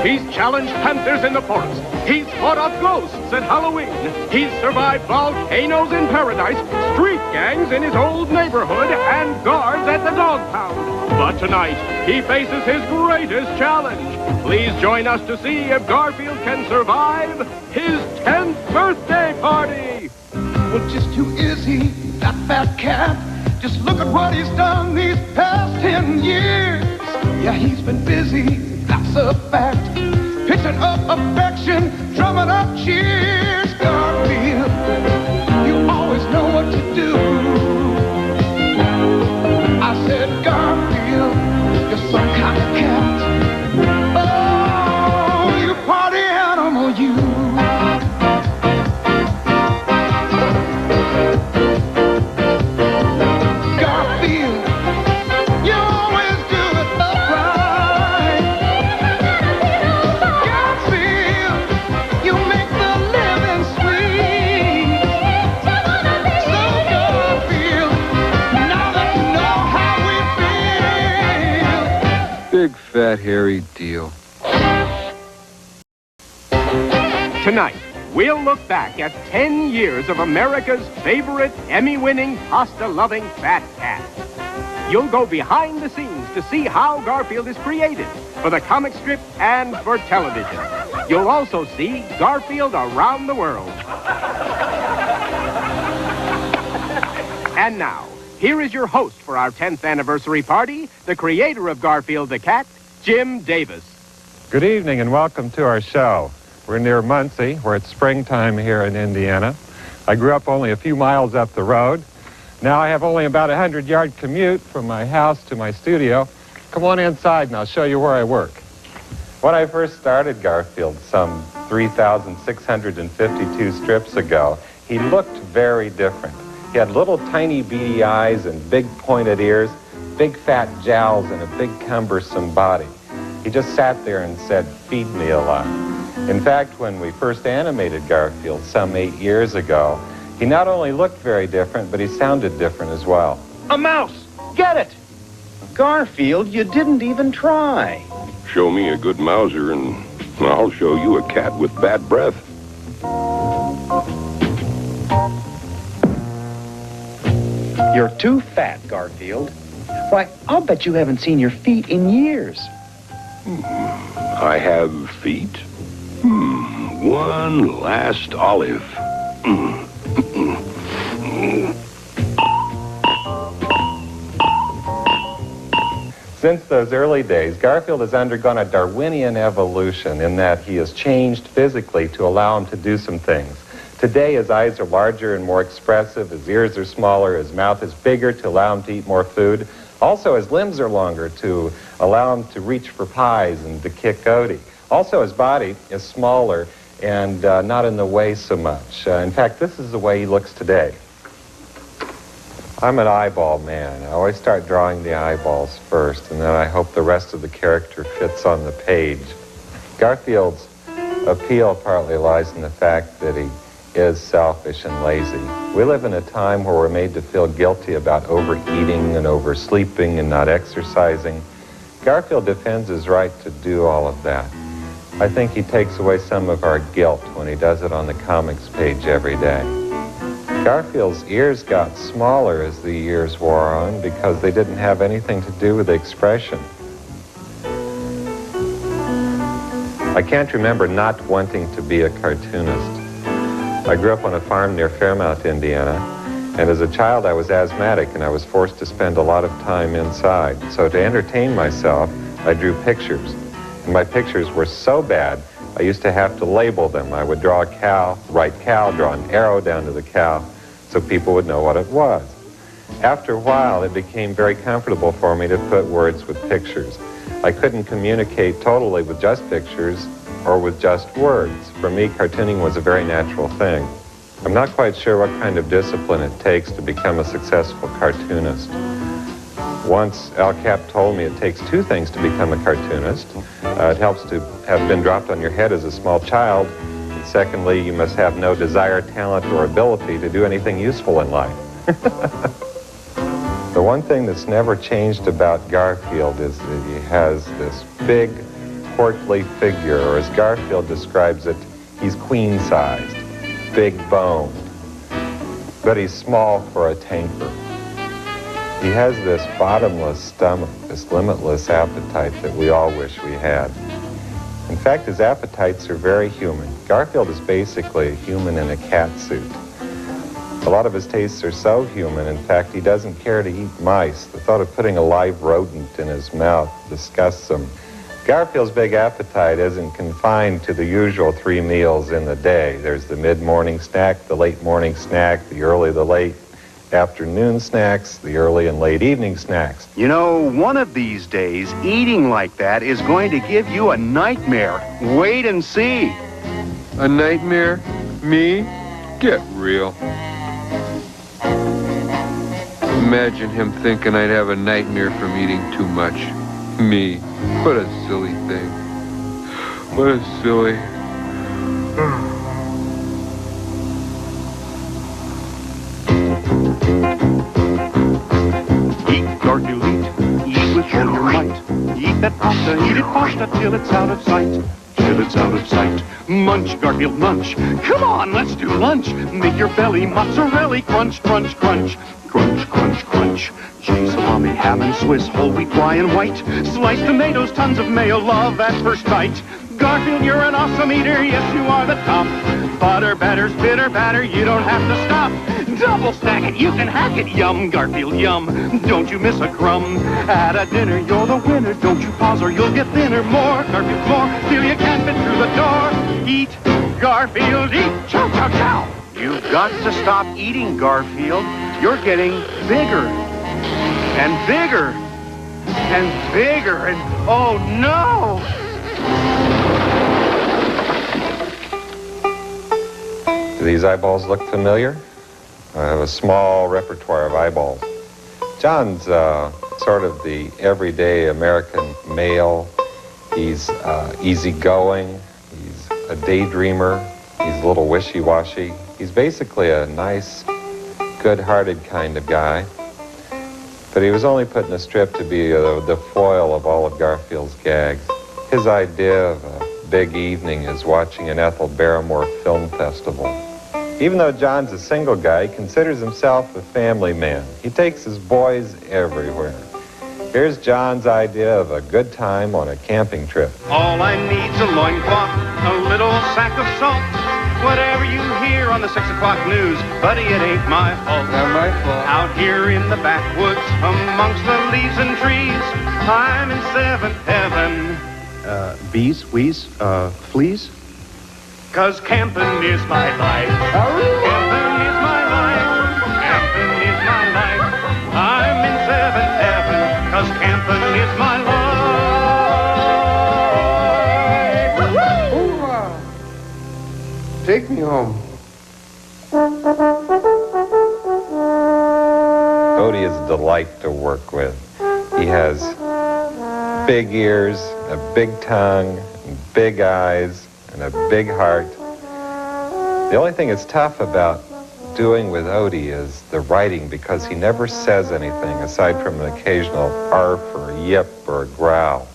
He's challenged panthers in the forest. He's fought off ghosts at Halloween. He's survived volcanoes in paradise, street gangs in his old neighborhood, and guards at the dog pound. But tonight, he faces his greatest challenge. Please join us to see if Garfield can survive his 10th birthday party. Well, just who is he, that fat cat? Just look at what he's done these past 10 years. Yeah, he's been busy, that's a fact. Pitching up affection, drumming up cheers. Garfield, you always know what to do. I said, Garfield, you're some kind of cat. Oh, you party animal, you. Big, fat, hairy deal. Tonight, we'll look back at 10 years of America's favorite Emmy-winning, pasta-loving fat cat. You'll go behind the scenes to see how Garfield is created for the comic strip and for television. You'll also see Garfield around the world. And now, here is your host for our 10th anniversary party, the creator of Garfield the Cat, Jim Davis. Good evening and welcome to our show. We're near Muncie, where it's springtime here in Indiana. I grew up only a few miles up the road. Now I have only about a 100-yard commute from my house to my studio. Come on inside and I'll show you where I work. When I first started Garfield some 3,652 strips ago, he looked very different. He had little tiny beady eyes and big pointed ears, big fat jowls, and a big cumbersome body. He just sat there and said, "Feed me a lot." In fact, when we first animated Garfield some 8 years ago, he not only looked very different, but he sounded different as well. A mouse! Get it! Garfield, you didn't even try. Show me a good mouser and I'll show you a cat with bad breath. You're too fat, Garfield. Why, I'll bet you haven't seen your feet in years. I have feet. One last olive. Since those early days, Garfield has undergone a Darwinian evolution in that he has changed physically to allow him to do some things. Today, his eyes are larger and more expressive, his ears are smaller, his mouth is bigger to allow him to eat more food. Also, his limbs are longer to allow him to reach for pies and to kick Odie. Also, his body is smaller and not in the way so much. In fact, this is the way he looks today. I'm an eyeball man. I always start drawing the eyeballs first, and then I hope the rest of the character fits on the page. Garfield's appeal partly lies in the fact that he is selfish and lazy. We live in a time where we're made to feel guilty about overeating and oversleeping and not exercising. Garfield defends his right to do all of that. I think he takes away some of our guilt when he does it on the comics page every day. Garfield's ears got smaller as the years wore on because they didn't have anything to do with the expression. I can't remember not wanting to be a cartoonist. I grew up on a farm near Fairmount, Indiana, and as a child I was asthmatic and I was forced to spend a lot of time inside. So to entertain myself, I drew pictures. And my pictures were so bad, I used to have to label them. I would draw a cow, write cow, draw an arrow down to the cow, so people would know what it was. After a while, it became very comfortable for me to put words with pictures. I couldn't communicate totally with just pictures or with just words. For me, cartooning was a very natural thing. I'm not quite sure what kind of discipline it takes to become a successful cartoonist. Once Al Cap told me it takes two things to become a cartoonist. It helps to have been dropped on your head as a small child. And secondly, you must have no desire, talent, or ability to do anything useful in life. The one thing that's never changed about Garfield is that he has this big, portly figure, or as Garfield describes it, he's queen-sized, big-boned, but he's small for a tanker. He has this bottomless stomach, this limitless appetite that we all wish we had. In fact, his appetites are very human. Garfield is basically a human in a cat suit. A lot of his tastes are so human, in fact, he doesn't care to eat mice. The thought of putting a live rodent in his mouth disgusts him. Garfield's big appetite isn't confined to the usual 3 meals in the day. There's the mid-morning snack, the late morning snack, the early, the late afternoon snacks, the early and late evening snacks. You know, one of these days, eating like that is going to give you a nightmare. Wait and see. A nightmare? Me? Get real. Imagine him thinking I'd have a nightmare from eating too much. Me. What a silly thing. What a silly... Eat, Garfield, eat with all your might. Eat that pasta, eat it pasta till it's out of sight. Till it's out of sight. Munch, Garfield, munch. Come on, let's do lunch. Make your belly mozzarella crunch, crunch, crunch. Crunch, crunch, crunch. Cheese, salami, ham, and Swiss, whole wheat, rye, and white. Sliced tomatoes, tons of mayo, love at first sight. Garfield, you're an awesome eater, yes, you are the top. Butter, batters, bitter batter, you don't have to stop. Double stack it, you can hack it, yum, Garfield, yum. Don't you miss a crumb. At a dinner, you're the winner. Don't you pause or you'll get thinner. More, Garfield, more, till you can't fit through the door. Eat, Garfield, eat, chow, chow, chow. You've got to stop eating, Garfield. You're getting bigger and bigger and bigger and oh no! Do these eyeballs look familiar? I have a small repertoire of eyeballs. John's sort of the everyday American male. He's easygoing. He's a daydreamer. He's a little wishy-washy. He's basically a nice, good-hearted kind of guy. But he was only put in a strip to be the foil of all of Garfield's gags. His idea of a big evening is watching an Ethel Barrymore film festival. Even though John's a single guy, he considers himself a family man. He takes his boys everywhere. Here's John's idea of a good time on a camping trip. All I need's a loincloth, a little sack of salt. Whatever you hear on the 6 o'clock news, buddy, it ain't my fault. Not my fault. Out here in the backwoods, amongst the leaves and trees, I'm in 7th heaven. Bees, wheeze, fleas? 'Cause camping is my life. Camping is my life. Camping is my life. I'm in 7th heaven, 'cause camping is my life. Hoorah! Take me home. Odie is a delight to work with. He has big ears, a big tongue, and big eyes, and a big heart. The only thing that's tough about doing with Odie is the writing, because he never says anything aside from an occasional arf or a yip or a growl.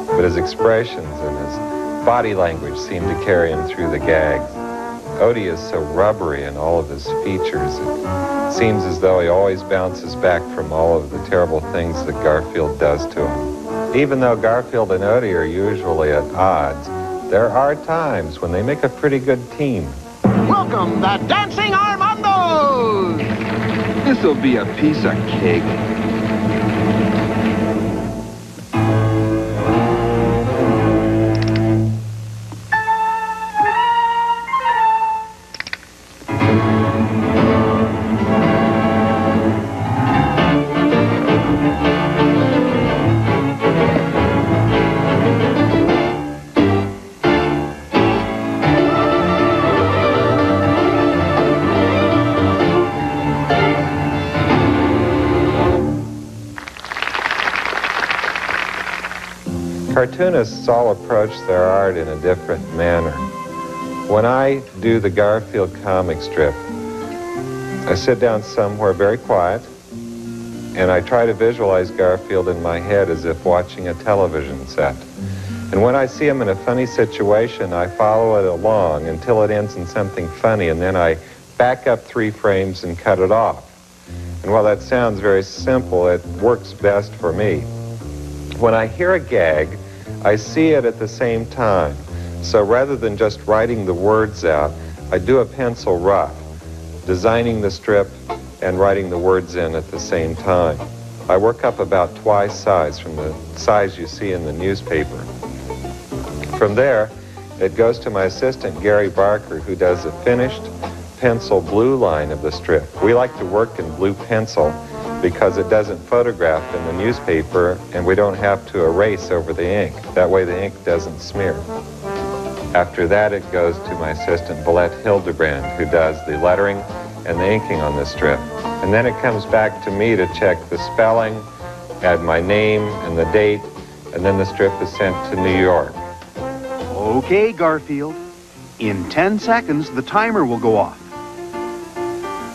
But his expressions and his body language seem to carry him through the gags. Odie is so rubbery in all of his features. It seems as though he always bounces back from all of the terrible things that Garfield does to him. Even though Garfield and Odie are usually at odds, there are times when they make a pretty good team. Welcome, the Dancing Armandos! This'll be a piece of cake. Cartoonists all approach their art in a different manner. When I do the Garfield comic strip, I sit down somewhere very quiet and I try to visualize Garfield in my head as if watching a television set. And when I see him in a funny situation, I follow it along until it ends in something funny, and then I back up 3 frames and cut it off. And while that sounds very simple, it works best for me. When I hear a gag, I see it at the same time. So rather than just writing the words out, I do a pencil rough, designing the strip and writing the words in at the same time. I work up about twice size from the size you see in the newspaper. From there, it goes to my assistant, Gary Barker, who does a finished pencil blue line of the strip. We like to work in blue pencil because it doesn't photograph in the newspaper and we don't have to erase over the ink. That way the ink doesn't smear. After that, it goes to my assistant, Valette Hildebrand, who does the lettering and the inking on the strip. And then it comes back to me to check the spelling, add my name and the date, and then the strip is sent to New York. Okay, Garfield. In 10 seconds, the timer will go off.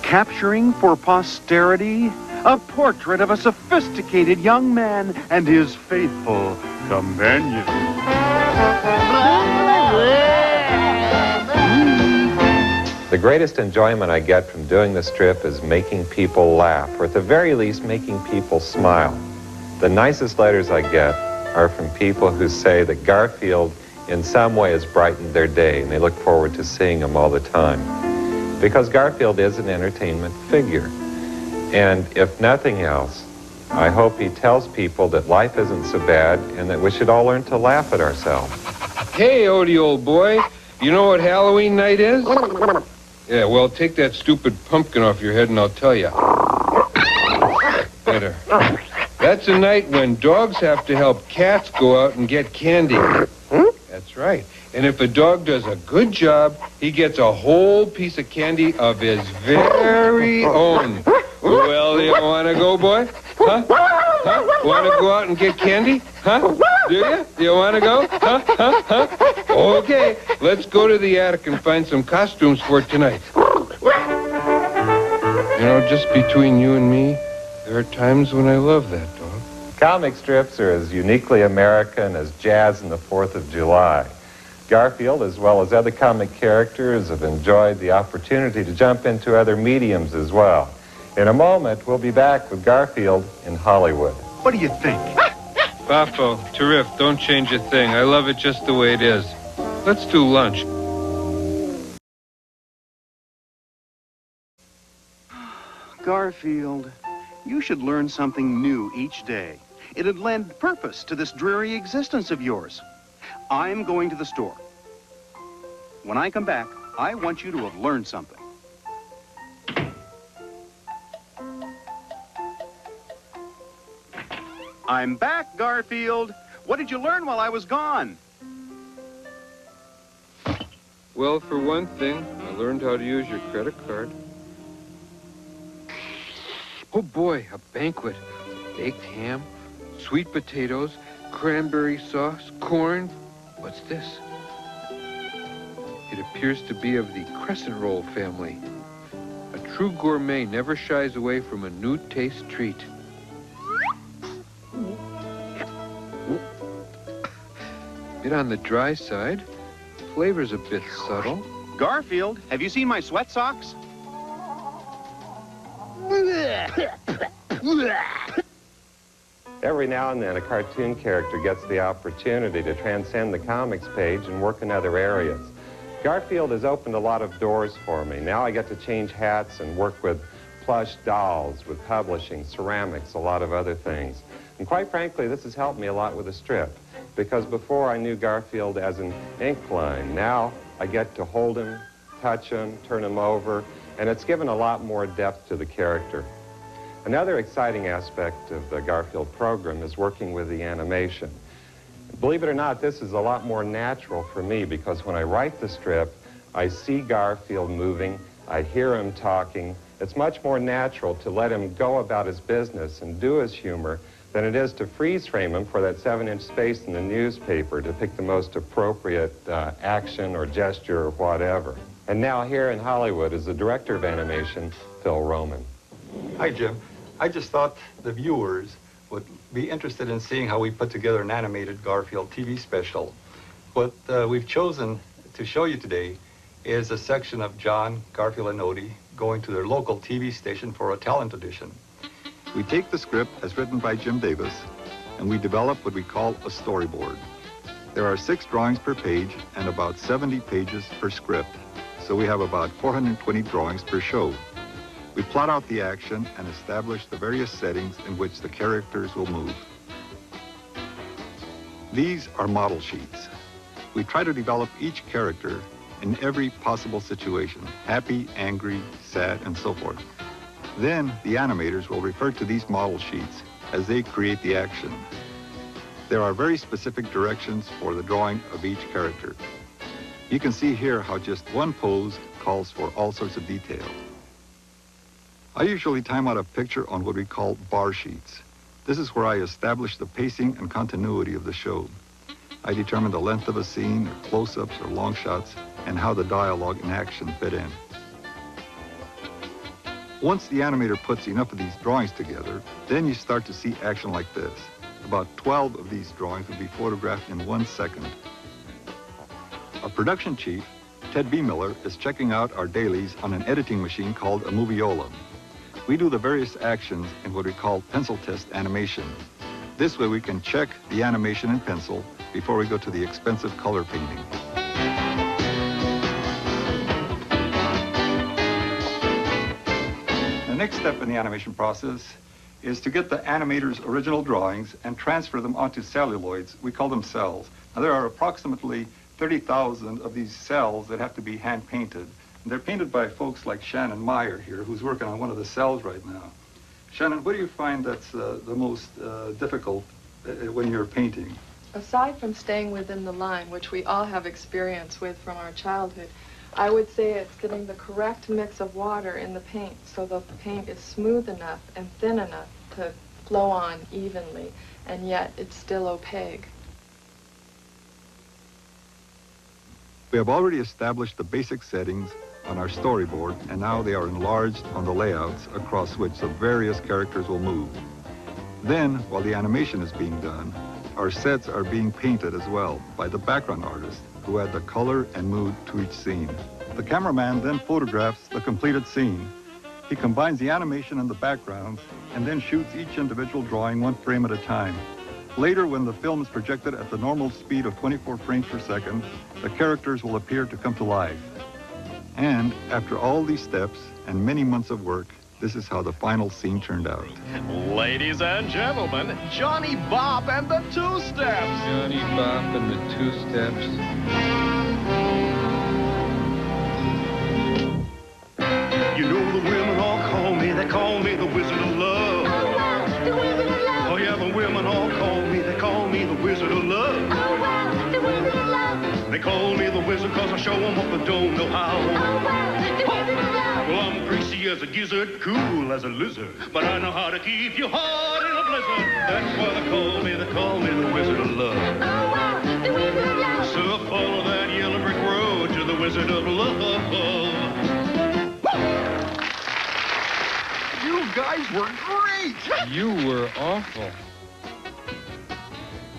Capturing for posterity a portrait of a sophisticated young man and his faithful companion. The greatest enjoyment I get from doing the strip is making people laugh, or at the very least, making people smile. The nicest letters I get are from people who say that Garfield in some way has brightened their day, and they look forward to seeing him all the time. Because Garfield is an entertainment figure. And if nothing else, I hope he tells people that life isn't so bad and that we should all learn to laugh at ourselves. Hey, Odie, old boy, you know what Halloween night is? Yeah, well, take that stupid pumpkin off your head and I'll tell you. Better. That's a night when dogs have to help cats go out and get candy. That's right. And if a dog does a good job, he gets a whole piece of candy of his very own. Well, you want to go, boy? Huh? Want to go out and get candy? Huh? Do you? You want to go? Huh? Okay, let's go to the attic and find some costumes for tonight. You know, just between you and me, there are times when I love that dog. Comic strips are as uniquely American as jazz and the 4th of July. Garfield, as well as other comic characters, have enjoyed the opportunity to jump into other mediums as well. In a moment, we'll be back with Garfield in Hollywood. What do you think? Bafo, Terrific, don't change a thing. I love it just the way it is. Let's do lunch. Garfield, you should learn something new each day. It'd lend purpose to this dreary existence of yours. I'm going to the store. When I come back, I want you to have learned something. I'm back, Garfield. What did you learn while I was gone? Well, for one thing, I learned how to use your credit card. Oh boy, a banquet. Baked ham, sweet potatoes, cranberry sauce, corn. What's this? It appears to be of the crescent roll family. A true gourmet never shies away from a new taste treat. Bit on the dry side. Flavor's a bit subtle. Garfield, have you seen my sweat socks? Every now and then, a cartoon character gets the opportunity to transcend the comics page and work in other areas. Garfield has opened a lot of doors for me. Now I get to change hats and work with plush dolls, with publishing, ceramics, a lot of other things. And quite frankly, this has helped me a lot with the strip, because before I knew Garfield as an ink line. Now I get to hold him, touch him, turn him over, and it's given a lot more depth to the character. Another exciting aspect of the Garfield program is working with the animation. Believe it or not, this is a lot more natural for me, because when I write the strip, I see Garfield moving, I hear him talking. It's much more natural to let him go about his business and do his humor than it is to freeze frame him for that 7-inch space in the newspaper to pick the most appropriate action or gesture or whatever. And now here in Hollywood is the director of animation, Phil Roman. Hi, Jim. I just thought the viewers would be interested in seeing how we put together an animated Garfield TV special. What we've chosen to show you today is a section of John, Garfield, and Odie going to their local TV station for a talent audition. We take the script as written by Jim Davis, and we develop what we call a storyboard. There are 6 drawings per page and about 70 pages per script, so we have about 420 drawings per show. We plot out the action and establish the various settings in which the characters will move. These are model sheets. We try to develop each character in every possible situation, happy, angry, sad, and so forth. Then the animators will refer to these model sheets as they create the action. There are very specific directions for the drawing of each character. You can see here how just one pose calls for all sorts of detail. I usually time out a picture on what we call bar sheets. This is where I establish the pacing and continuity of the show. I determine the length of a scene, or close-ups, or long shots, and how the dialogue and action fit in. Once the animator puts enough of these drawings together, then you start to see action like this. About 12 of these drawings will be photographed in 1 second. Our production chief, Ted B. Miller, is checking out our dailies on an editing machine called a Moviola. We do the various actions in what we call pencil test animation. This way we can check the animation in pencil before we go to the expensive color painting. The next step in the animation process is to get the animator's original drawings and transfer them onto celluloids. We call them cells. Now, there are approximately 30,000 of these cells that have to be hand-painted. And they're painted by folks like Shannon Meyer here, who's working on one of the cells right now. Shannon, what do you find that's the most difficult when you're painting? Aside from staying within the line, which we all have experience with from our childhood, I would say it's getting the correct mix of water in the paint so that the paint is smooth enough and thin enough to flow on evenly, and yet it's still opaque. We have already established the basic settings on our storyboard, and now they are enlarged on the layouts across which the various characters will move. Then, while the animation is being done, our sets are being painted as well by the background artist, who add the color and mood to each scene. The cameraman then photographs the completed scene. He combines the animation and the backgrounds, and then shoots each individual drawing 1 frame at a time. Later, when the film is projected at the normal speed of 24 frames per second, the characters will appear to come to life. And after all these steps and many months of work, this is how the final scene turned out. Ladies and gentlemen, Johnny Bop and the Two-Steps. Johnny Bop and the Two-Steps. You know the women all call me, they call me the Wizard of Love. Oh, wow, the Wizard of Love. Oh yeah, the women all call me, they call me the Wizard of Love. Oh, wow, the Wizard of Love. They call me the Wizard cause I show them what they don't know how. Oh, wow, the Wizard of Love. Well, I'm greasy as a gizzard, cool as a lizard, but I know how to keep your heart in a blizzard. That's why they call me the Wizard of Love. Oh, wow, the Wizard of Love. So follow that yellow brick road to the Wizard of Love. You guys were great! You were awful.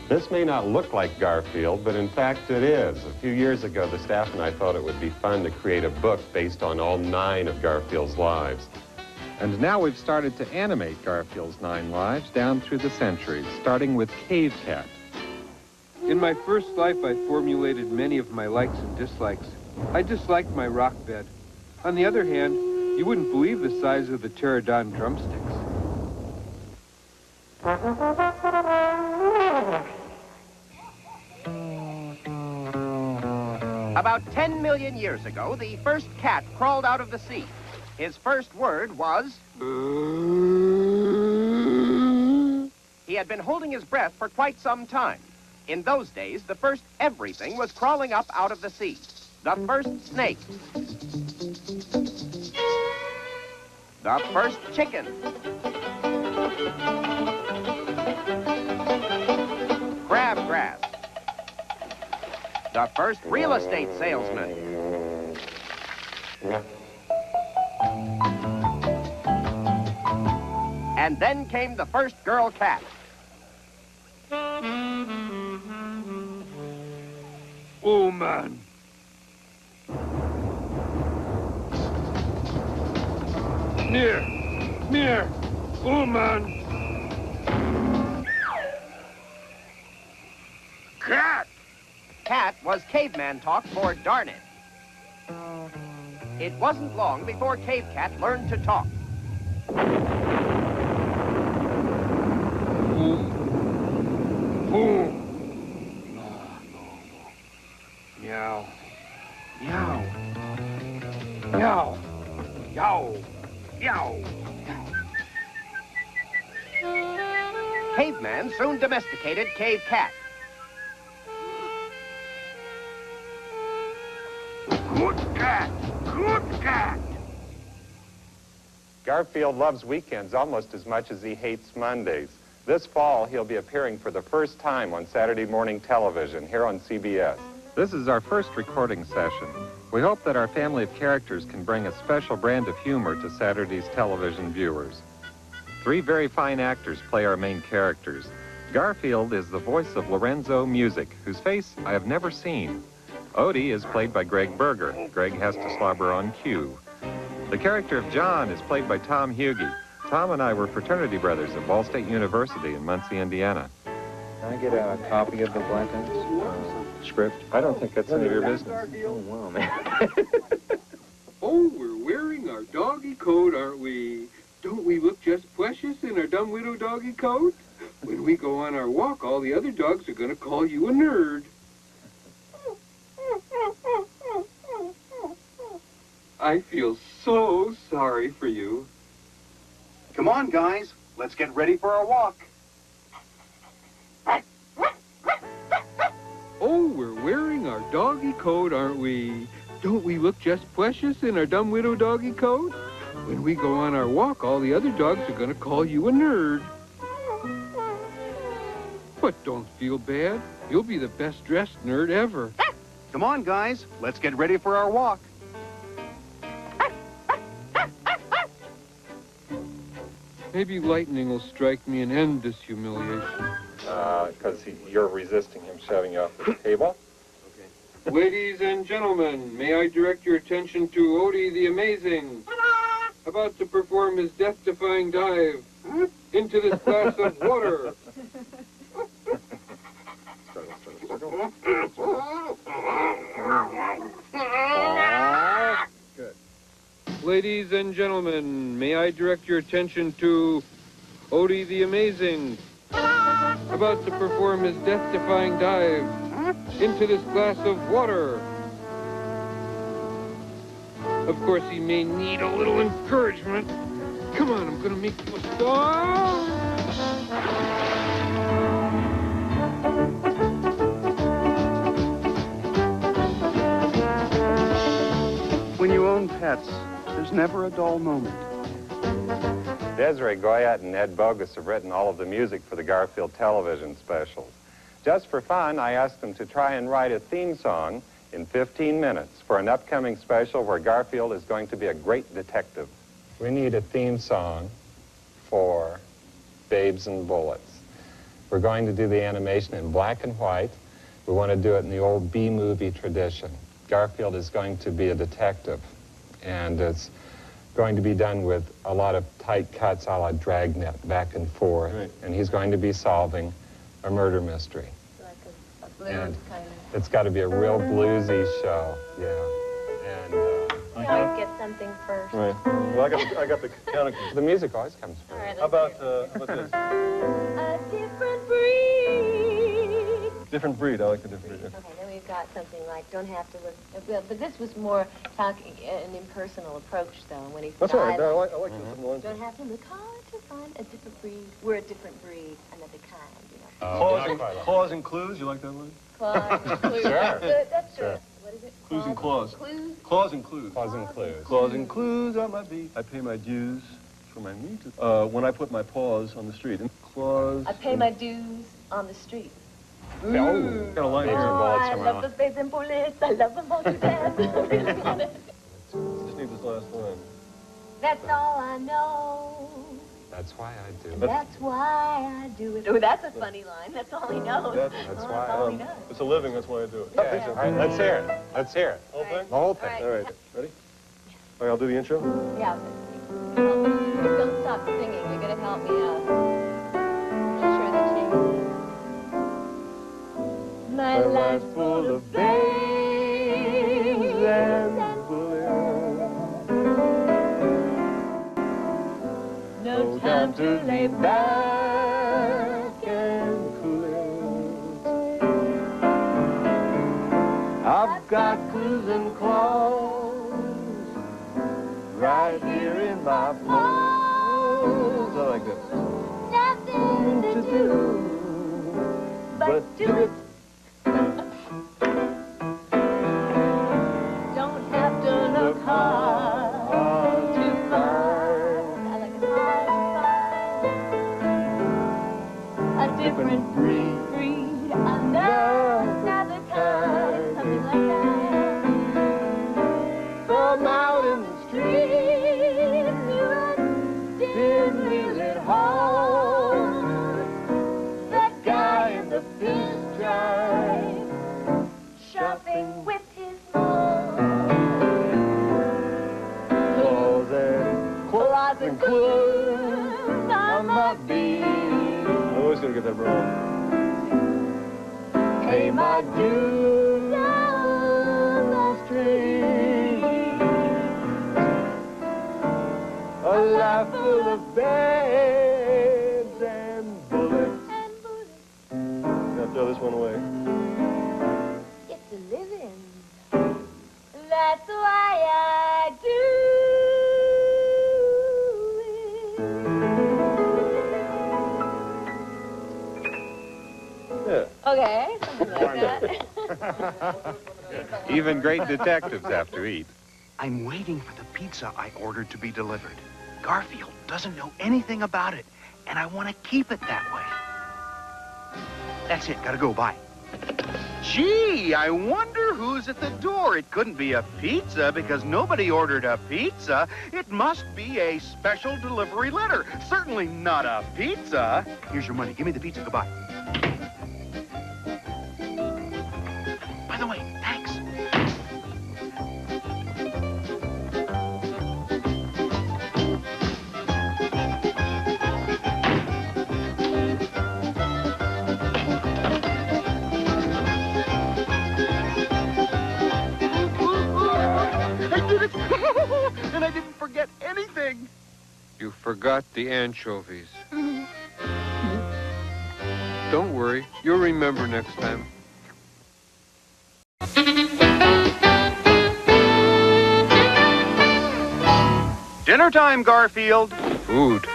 This may not look like Garfield, but in fact it is. A few years ago, the staff and I thought it would be fun to create a book based on all 9 of Garfield's lives. And now we've started to animate Garfield's 9 lives down through the centuries, starting with Cave Cat. In my first life, I formulated many of my likes and dislikes. I disliked my rock bed. On the other hand, you wouldn't believe the size of the pterodon drumsticks. About 10 million years ago, the first cat crawled out of the sea. His first word was... He had been holding his breath for quite some time. In those days, the first everything was crawling up out of the sea. The first snake. The first chicken. Crabgrass. The first real estate salesman. And then came the first girl cat. Oh, man. Near. Oh, man. Cat. Cat was caveman talk for darn it. It wasn't long before Cave Cat learned to talk. Boom. Meow. Meow. Meow. Yow. Yow. Caveman soon domesticated Cave Cat. Good cat. Good cat. Garfield loves weekends almost as much as he hates Mondays. This fall, he'll be appearing for the first time on Saturday morning television here on CBS. This is our first recording session. We hope that our family of characters can bring a special brand of humor to Saturday's television viewers. 3 very fine actors play our main characters. Garfield is the voice of Lorenzo Music, whose face I have never seen. Odie is played by Greg Berger. Greg has to slobber on cue. The character of John is played by Tom Hughey. Tom and I were fraternity brothers at Ball State University in Muncie, Indiana. Can I get a copy of the Blanton's script? I don't think that's any of your business. Oh, wow, man. Oh, we're wearing our doggy coat, aren't we? Don't we look just precious in our dumb widow doggy coat? When we go on our walk, all the other dogs are going to call you a nerd. I feel so sorry for you. Come on, guys. Let's get ready for our walk. Oh, we're wearing our doggy coat, aren't we? Don't we look just precious in our dumb widow doggy coat? When we go on our walk, all the other dogs are going to call you a nerd. But don't feel bad. You'll be the best dressed nerd ever. Come on, guys. Let's get ready for our walk. Maybe lightning will strike me and end this humiliation. Because you're resisting him shoving you off the table. Ladies and gentlemen, may I direct your attention to Odie the Amazing, about to perform his death-defying dive into this glass of water. Good. Ladies and gentlemen, may I direct your attention to Odie the Amazing, about to perform his death-defying dive into this glass of water. Of course, he may need a little encouragement. Come on, I'm gonna make you a star. When you own pets, there's never a dull moment. Desiree Goyette and Ed Bogus have written all of the music for the Garfield television specials. Just for fun, I asked them to try and write a theme song in 15 minutes for an upcoming special where Garfield is going to be a great detective. We need a theme song for Babes and Bullets. We're going to do the animation in black and white. We want to do it in the old B-movie tradition. Garfield is going to be a detective, and it's going to be done with a lot of tight cuts a la Dragnet, back and forth. Right. And he's going to be solving a murder mystery. Like a blues And kind of. it's got to be a real bluesy show, yeah. And I always get something first. Right. Well, I got the counter. the music always comes first. All right, How let's about hear it. this? A different breed. Different breed. I like the different breed. Okay, then we've got something like don't have to live. But this was more talking an impersonal approach, though. When he That's all right. No, I like this one. don't have to look hard to find a different breed. We're a different breed, another kind, you know. Claws and clues. You like that one? Claws and clues. Sure. That's good. That's Sure. good. What is it? Clues and claws. Clues. Claws and clues. Claws and clues. Claws and clues on my beat. I pay my dues for my meat. When I put my paws on the street. And claws. I pay my dues on the street. Oh, Got a line Babes and here. Bullets I from love the babes and bullets. I love them all to death. I really want it. Just need this last line. That's all I know. That's why I do it. That's why I do it. Oh, that's a funny line. That's all he knows. That's why all he knows. It's a living, that's why I do it. Okay. All right, let's hear it. Let's hear it. Whole thing? The whole thing. All right, ready? All right, I'll do the intro. Yeah. Don't stop singing. You're going to help me out. Make sure that you... My life's full of babes and bullets. No time to lay back and cool it. I've got cruising claws right here in my paws. I like that. Nothing to do but do it. Don't have to look hard to find. I like it hard to find a different breed, another kind, something like that. From out in the street, didn't feel it hard. That guy in the pinstripe, shopping with his mom. Clothes and clothes on my beat. I'm always going to get that wrong. Pay my dues on the street. A life full of babes and bullets. Now throw this one away. It's a living. That's why I do Yeah. it. Okay, something like that. Even great detectives have to eat. I'm waiting for the pizza I ordered to be delivered. Garfield doesn't know anything about it, and I want to keep it that way. That's it. Gotta go. Bye. Gee, I wonder who's at the door. It couldn't be a pizza because nobody ordered a pizza. It must be a special delivery letter. Certainly not a pizza. Here's your money. Give me the pizza. Goodbye. By the way, thanks. I did it! And I didn't forget anything. You forgot the anchovies. Don't worry, you'll remember next time. Dinner time, Garfield. Food.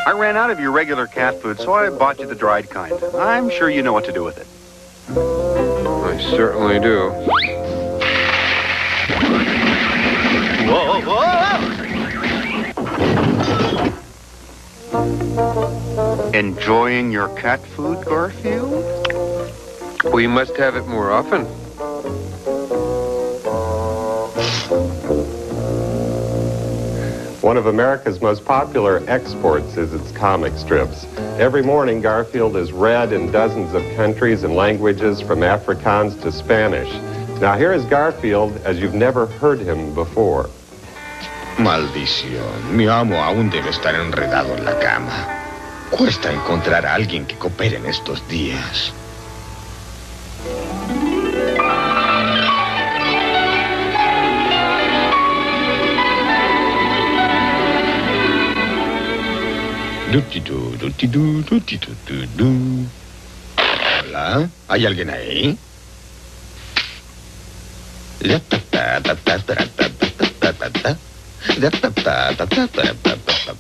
I ran out of your regular cat food, so I bought you the dried kind. I'm sure you know what to do with it. I certainly do. Whoa, whoa! Enjoying your cat food, Garfield? We must have it more often. One of America's most popular exports is its comic strips. Every morning, Garfield is read in dozens of countries and languages, from Afrikaans to Spanish. Now, here is Garfield as you've never heard him before. Maldición, mi amo aún debe estar enredado en la cama. Cuesta encontrar a alguien que coopere en estos días. Dutidu, dutidu, dutidu, du. Hola, ¿hay alguien ahí? La ta ta ta ta ta ta ta ta ta ta. La ta ta ta ta ta ta ta.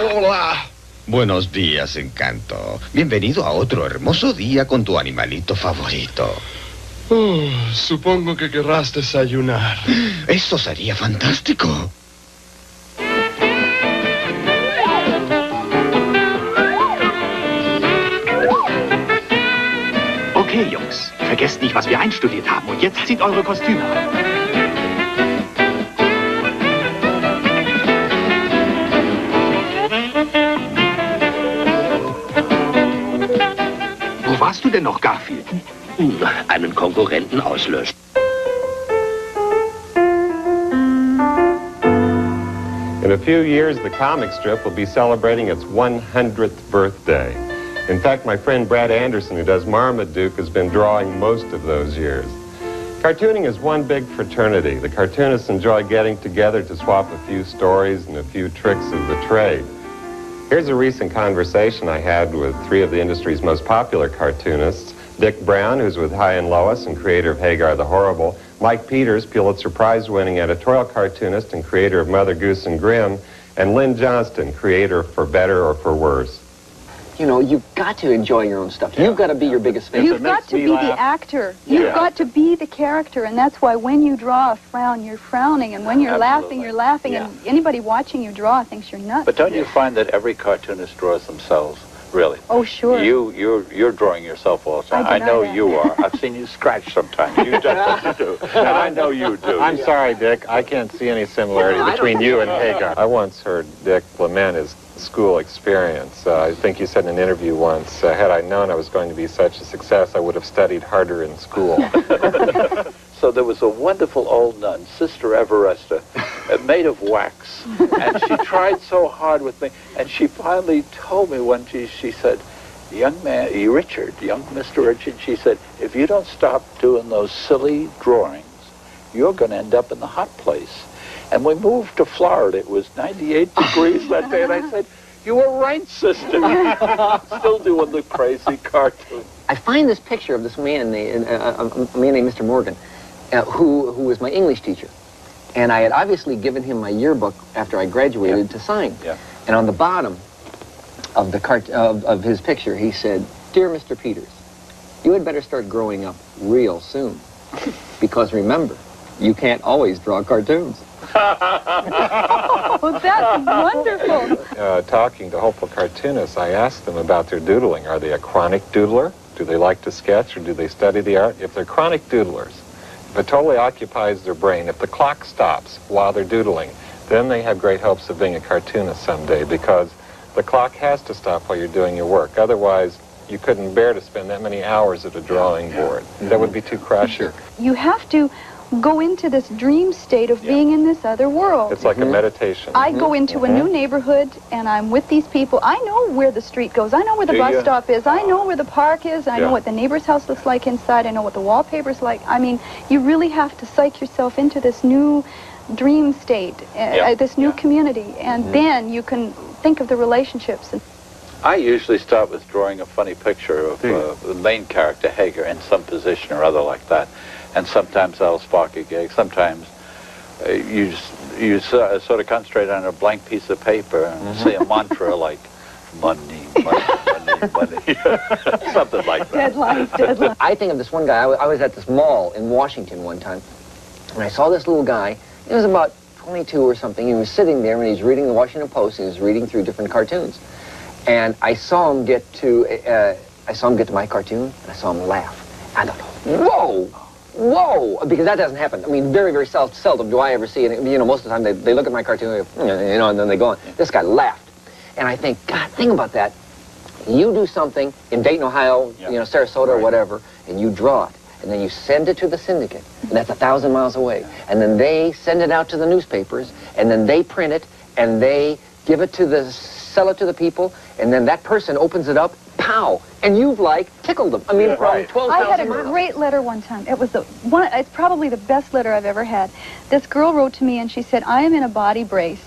Hola. Buenos días, Encanto. Bienvenido a otro hermoso día con tu animalito favorito. Supongo que querrás desayunar. Eso sería fantástico. Okay, Jungs. Vergesst nicht, was wir einstudiert haben. Und jetzt zieht eure Kostüme an. Wo warst du denn noch, Garfield? Einen Konkurrenten auslöschen. In a few years, the comic strip will be celebrating its 100th birthday. In fact, my friend Brad Anderson, who does Marmaduke, has been drawing most of those years. Cartooning is one big fraternity. The cartoonists enjoy getting together to swap a few stories and a few tricks of the trade. Here's a recent conversation I had with three of the industry's most popular cartoonists: Dick Brown, who's with High and Lois and creator of Hagar the Horrible; Mike Peters, Pulitzer Prize-winning editorial cartoonist and creator of Mother Goose and Grimm; and Lynn Johnston, creator of For Better or For Worse. You know, you've got to enjoy your own stuff. You've got to be your biggest fan. You've got to be the actor. You've got to be the character, and that's why when you draw a frown, you're frowning, and when you're laughing, you're laughing, and anybody watching you draw thinks you're nuts. But don't you find that every cartoonist draws themselves? Really? Oh, sure. You're drawing yourself all the time. I know you are. I've seen you scratch sometimes. You definitely do. And I know you do. I'm sorry, Dick. I can't see any similarity between you and Hagar. I once heard Dick lament his school experience. I think you said in an interview once, had I known I was going to be such a success, I would have studied harder in school. So there was a wonderful old nun, Sister Everesta, made of wax. And she tried so hard with me. And she finally told me one day, she said, young man, young Mr. Richard, she said, if you don't stop doing those silly drawings, you're going to end up in the hot place. And we moved to Florida. It was 98 degrees that day. And I said, you were right, sister. Still doing the crazy cartoon. I find this picture of this man, a man named Mr. Morgan, who was my English teacher. And I had obviously given him my yearbook after I graduated to sign. Yeah. And on the bottom of the of his picture, he said, "Dear Mr. Peters, you had better start growing up real soon. Because remember, you can't always draw cartoons." Oh, that's wonderful. Talking to hopeful cartoonists, I asked them about their doodling. Are they a chronic doodler? Do they like to sketch, or do they study the art? If they're chronic doodlers, if it totally occupies their brain, if the clock stops while they're doodling, then they have great hopes of being a cartoonist someday, because the clock has to stop while you're doing your work. Otherwise, you couldn't bear to spend that many hours at a drawing board. That would be too crushing. You have to go into this dream state of being in this other world. It's like a meditation. I go into a new neighborhood, and I'm with these people. I know where the street goes. I know where the bus stop is. I know where the park is. I know what the neighbor's house looks like inside. I know what the wallpaper's like. I mean, you really have to psych yourself into this new dream state, this new community, and then you can think of the relationships. I usually start with drawing a funny picture of the main character, Hagar, in some position or other like that. And sometimes that'll spark a gig. Sometimes you sort of concentrate on a blank piece of paper and say a mantra like, money, money, money, money. Something like that. Deadlines. I think of this one guy. I was at this mall in Washington one time, and I saw this little guy. He was about 22 or something. He was sitting there, and he was reading the Washington Post. He was reading through different cartoons. And I saw him get to my cartoon, and I saw him laugh. I thought, whoa! Whoa! Because that doesn't happen. I mean, very, very seldom do I ever see it. You know, most of the time they look at my cartoon, you know, and then they go on. This guy laughed. And I think, God, think about that. You do something in Dayton, Ohio, you know, Sarasota or whatever, and you draw it. And then you send it to the syndicate. And that's 1,000 miles away. And then they send it out to the newspapers, and then they print it, and they give it to sell it to the people, and then that person opens it up, pow, and you've like tickled them. I mean, from 12,000 I had a miles. great letter one time. It was it's probably the best letter I've ever had. This girl wrote to me and she said, I am in a body brace.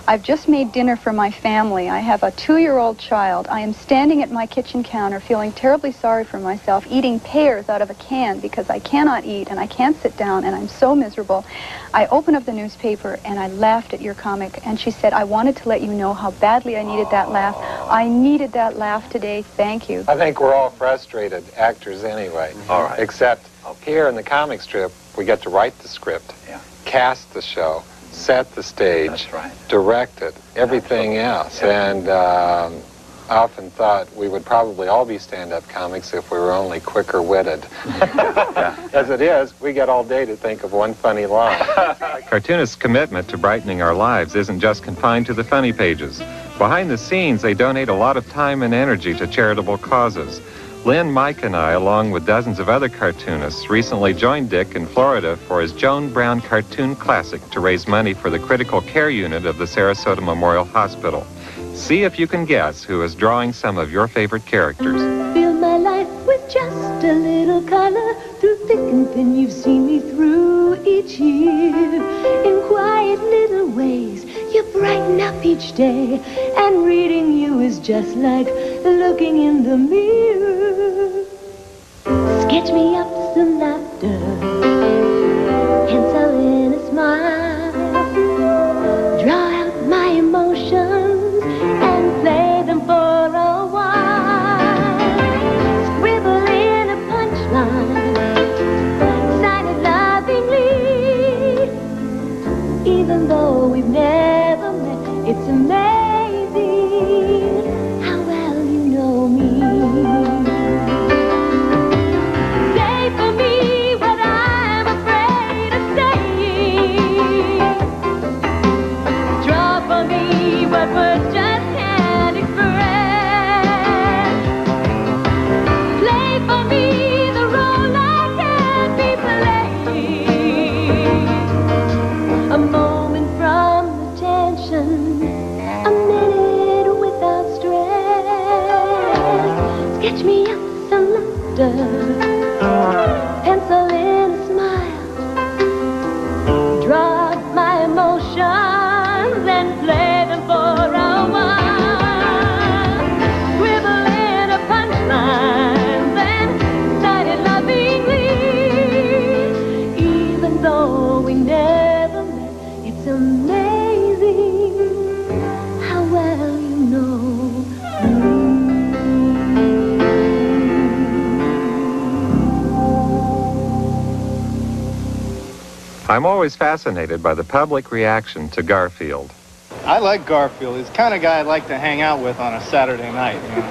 I've just made dinner for my family. I have a 2-year-old child. I am standing at my kitchen counter feeling terribly sorry for myself, eating pears out of a can because I cannot eat and I can't sit down and I'm so miserable. I opened up the newspaper and I laughed at your comic, and she said, I wanted to let you know how badly I needed that laugh. I needed that laugh today. Thank you. I think we're all frustrated actors anyway. All right. Except here in the comic strip, we get to write the script, cast the show, set the stage, direct it, everything else. And I often thought we would probably all be stand-up comics if we were only quicker-witted. As it is, we get all day to think of one funny line. Cartoonists' commitment to brightening our lives isn't just confined to the funny pages. Behind the scenes, they donate a lot of time and energy to charitable causes. Lynn, Mike, and I, along with dozens of other cartoonists, recently joined Dick in Florida for his Joan Brown Cartoon Classic to raise money for the critical care unit of the Sarasota Memorial Hospital. See if you can guess who is drawing some of your favorite characters. Fill my life with just a little color. Through thick and thin, you've seen me through each year. In quiet little ways, you brighten up each day. And reading you is just like looking in the mirror. Sketch me up some laughter, pencil in a smile. Draw out my emotions and play them for a while. Scribble in a punchline, sign it lovingly. Even though we've never met, it's amazing how well you know me. Say for me what I'm afraid of saying. Draw for me what words just can't express. Play for me the role I can't be playing. A moment from the tension, a minute without stress. Sketch me up some laughter, pencil in a smile. Draw out my emotions and play them for a while. Scribble in a punchline, then sign it lovingly. Even though we never met, it's amazing how well you know me. I'm always fascinated by the public reaction to Garfield. I like Garfield. He's the kind of guy I'd like to hang out with on a Saturday night. You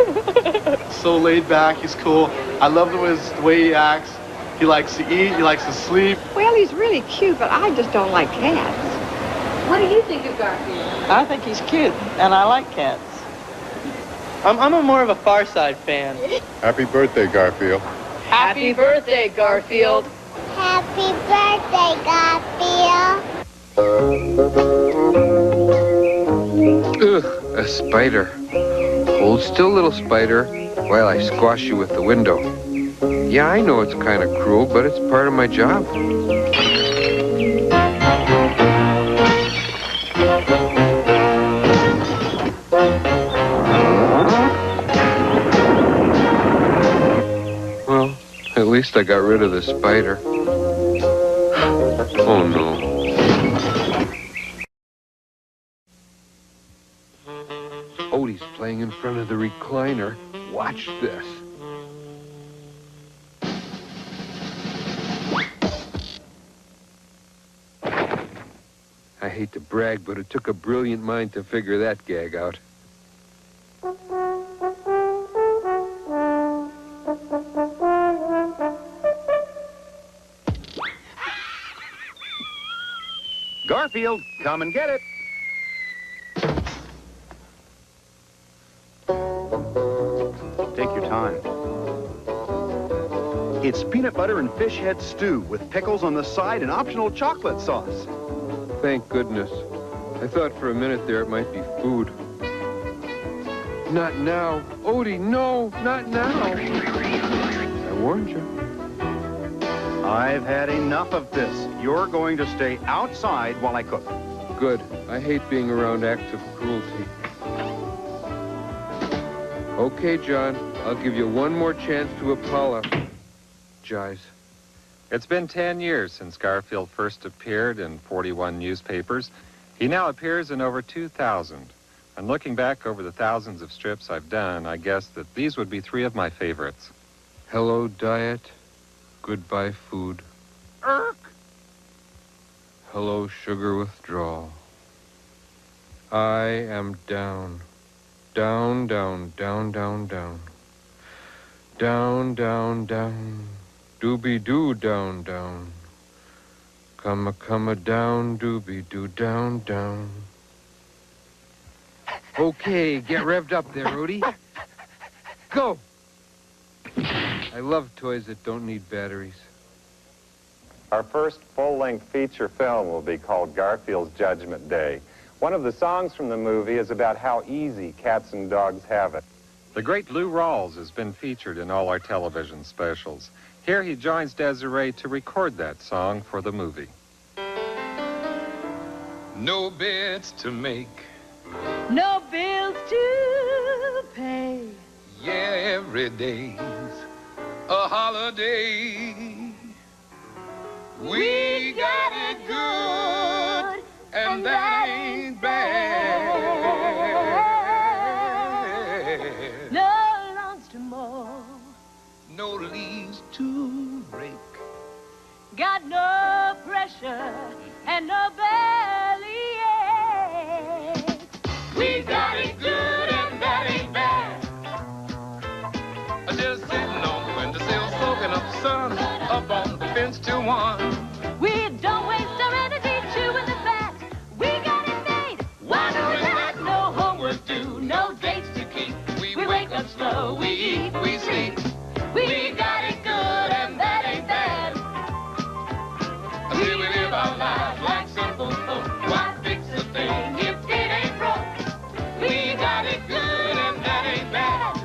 know? So laid back, he's cool. I love the way he acts. He likes to eat, he likes to sleep. Well, he's really cute, but I just don't like cats. What do you think of Garfield? I think he's cute, and I like cats. I'm a more of a Far Side fan. Happy birthday, Garfield. Happy birthday, Garfield. Happy birthday, Garfield. Ugh, a spider. Hold still, little spider, while I squash you with the window. Yeah, I know it's kind of cruel, but it's part of my job. Well, at least I got rid of the spider. Oh, no. Odie's playing in front of the recliner. Watch this. I hate to brag, but it took a brilliant mind to figure that gag out. Garfield, come and get it. Take your time. It's peanut butter and fish head stew with pickles on the side and optional chocolate sauce. Thank goodness. I thought for a minute there it might be food. Not now. Odie, no, not now. I warned you. I've had enough of this. You're going to stay outside while I cook. Good. I hate being around acts of cruelty. Okay, John. I'll give you one more chance to apologize. It's been 10 years since Garfield first appeared in 41 newspapers. He now appears in over 2,000. And looking back over the thousands of strips I've done, I guess that these would be 3 of my favorites. Hello, diet. Goodbye, food. Irk! Hello, sugar withdrawal. I am down. Down, down, down, down, down. Down, down, down. Doobie-doo, down, down. Come down, doobie-doo, down, down. Okay, get revved up there, Rudy. Go! I love toys that don't need batteries. Our first full-length feature film will be called Garfield's Judgment Day. One of the songs from the movie is about how easy cats and dogs have it. The great Lou Rawls has been featured in all our television specials. Here he joins Desiree to record that song for the movie. No beds to make. No bills to pay. Yeah, every day's a holiday. We got it good, and that ain't bad. No lawns to mow. No leaves to rake. Got no pressure and no belly ache. We got it good, and that ain't bad. Just sitting on the windowsill, soaking up the sun, up on the fence till 1. We don't waste our energy chewing the fat. We got it made. Why doing that? No homework due, no dates to keep. We wake up slow, we eat, we sleep. We got it good, and that ain't bad. Until we live our lives like simple folk. Why fix a thing if it ain't broke? We got it good, and that ain't bad.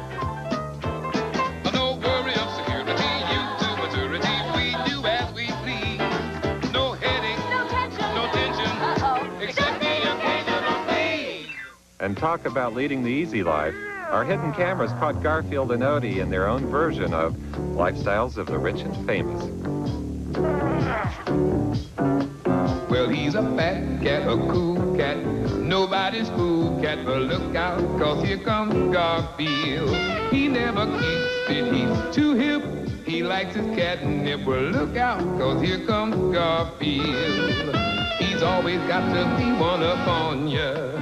No worry of security, you to maturity. We do as we please. No headache, no tension, except the occasional please. And talk about leading the easy life. Our hidden cameras caught Garfield and Odie in their own version of Lifestyles of the Rich and Famous. Well, he's a fat cat, a cool cat, nobody's cool cat, but look out, 'cause here comes Garfield. He never keeps it, he's too hip, he likes his catnip. Well, look out, 'cause here comes Garfield. He's always got to be one up on ya,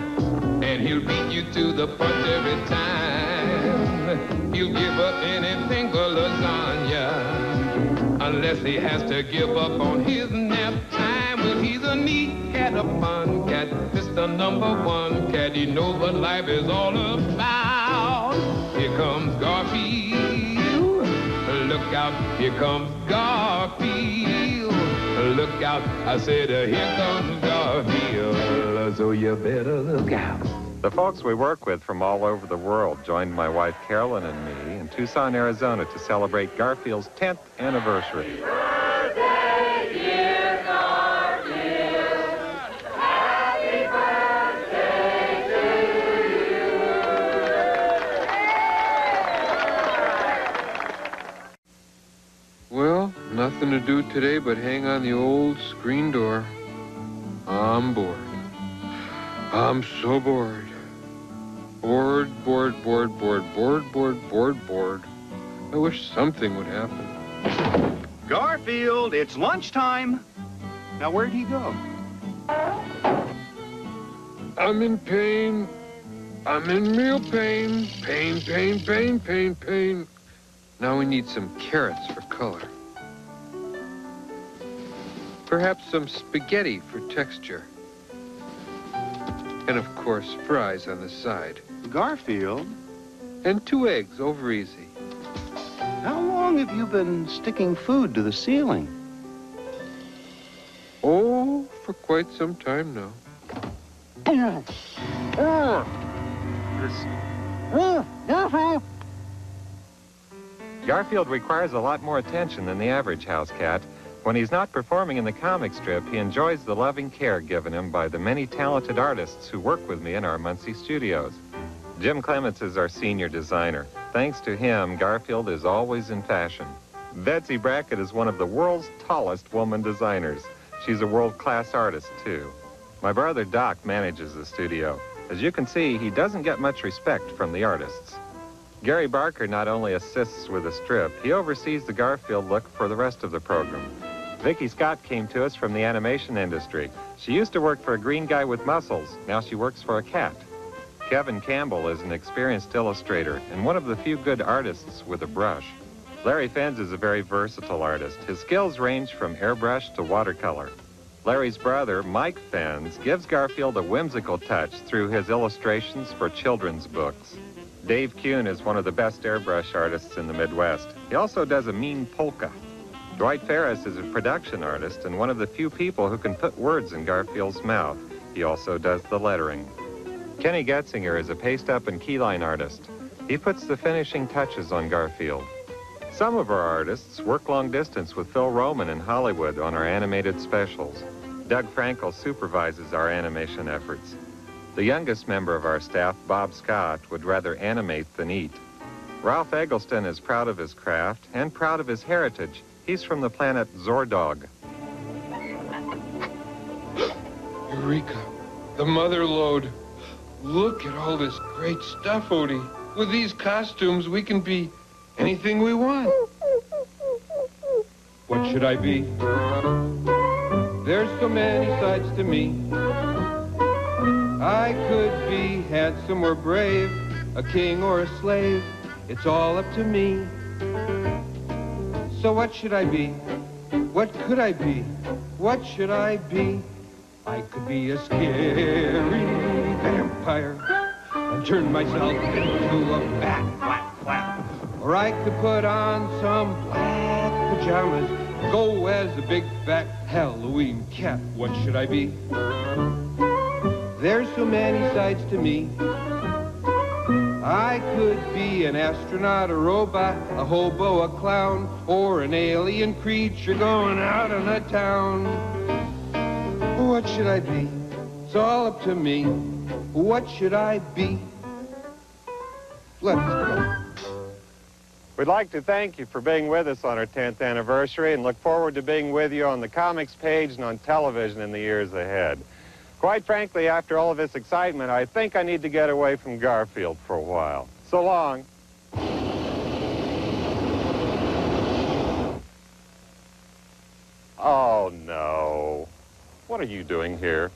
and he'll beat you to the punch every time. He'll give up anything for lasagna, unless he has to give up on his nap time. Well, he's a neat cat, a fun cat, Mr. #1 cat. He knows what life is all about. Here comes Garfield. Look out, here comes Garfield. Look out, I said, here comes Garfield. So you better look out. The folks we work with from all over the world joined my wife Carolyn and me in Tucson, Arizona to celebrate Garfield's 10th anniversary. Birthday, dear Garfield. Happy birthday to you. Well, nothing to do today but hang on the old screen door. I'm bored. I'm so bored. Bored, bored, bored, bored, bored, bored, bored, bored. I wish something would happen. Garfield, it's lunchtime. Now, where'd he go? I'm in pain. I'm in real pain. Pain, pain, pain, pain, pain. Now we need some carrots for color. Perhaps some spaghetti for texture. And of course, fries on the side. Garfield? And 2 eggs, over easy. How long have you been sticking food to the ceiling? Oh, for quite some time now. Garfield requires a lot more attention than the average house cat. When he's not performing in the comic strip, he enjoys the loving care given him by the many talented artists who work with me in our Muncie studios. Jim Clements is our senior designer. Thanks to him, Garfield is always in fashion. Betsy Brackett is one of the world's tallest woman designers. She's a world-class artist, too. My brother Doc manages the studio. As you can see, he doesn't get much respect from the artists. Gary Barker not only assists with the strip, he oversees the Garfield look for the rest of the program. Vicki Scott came to us from the animation industry. She used to work for a green guy with muscles. Now she works for a cat. Kevin Campbell is an experienced illustrator and one of the few good artists with a brush. Larry Fenns is a very versatile artist. His skills range from airbrush to watercolor. Larry's brother, Mike Fenns, gives Garfield a whimsical touch through his illustrations for children's books. Dave Kuhn is one of the best airbrush artists in the Midwest. He also does a mean polka. Dwight Ferris is a production artist and one of the few people who can put words in Garfield's mouth. He also does the lettering. Kenny Getzinger is a paste-up and keyline artist. He puts the finishing touches on Garfield. Some of our artists work long distance with Phil Roman in Hollywood on our animated specials. Doug Frankel supervises our animation efforts. The youngest member of our staff, Bob Scott, would rather animate than eat. Ralph Eggleston is proud of his craft and proud of his heritage. He's from the planet Zordog. Eureka! The mother lode. Look at all this great stuff, Odie. With these costumes, we can be anything we want. What should I be? There's so many sides to me. I could be handsome or brave, a king or a slave. It's all up to me. So what should I be? What could I be? What should I be? I could be a scary vampire and turn myself into a bat, flap, flap. Or I could put on some black pajamas, go as a big fat Halloween cat. What should I be? There's so many sides to me. I could be an astronaut, a robot, a hobo, a clown, or an alien creature going out on a town. What should I be? It's all up to me. What should I be? Let's go. We'd like to thank you for being with us on our 10th anniversary and look forward to being with you on the comics page and on television in the years ahead. Quite frankly, after all of this excitement, I think I need to get away from Garfield for a while. So long. Oh, no. What are you doing here?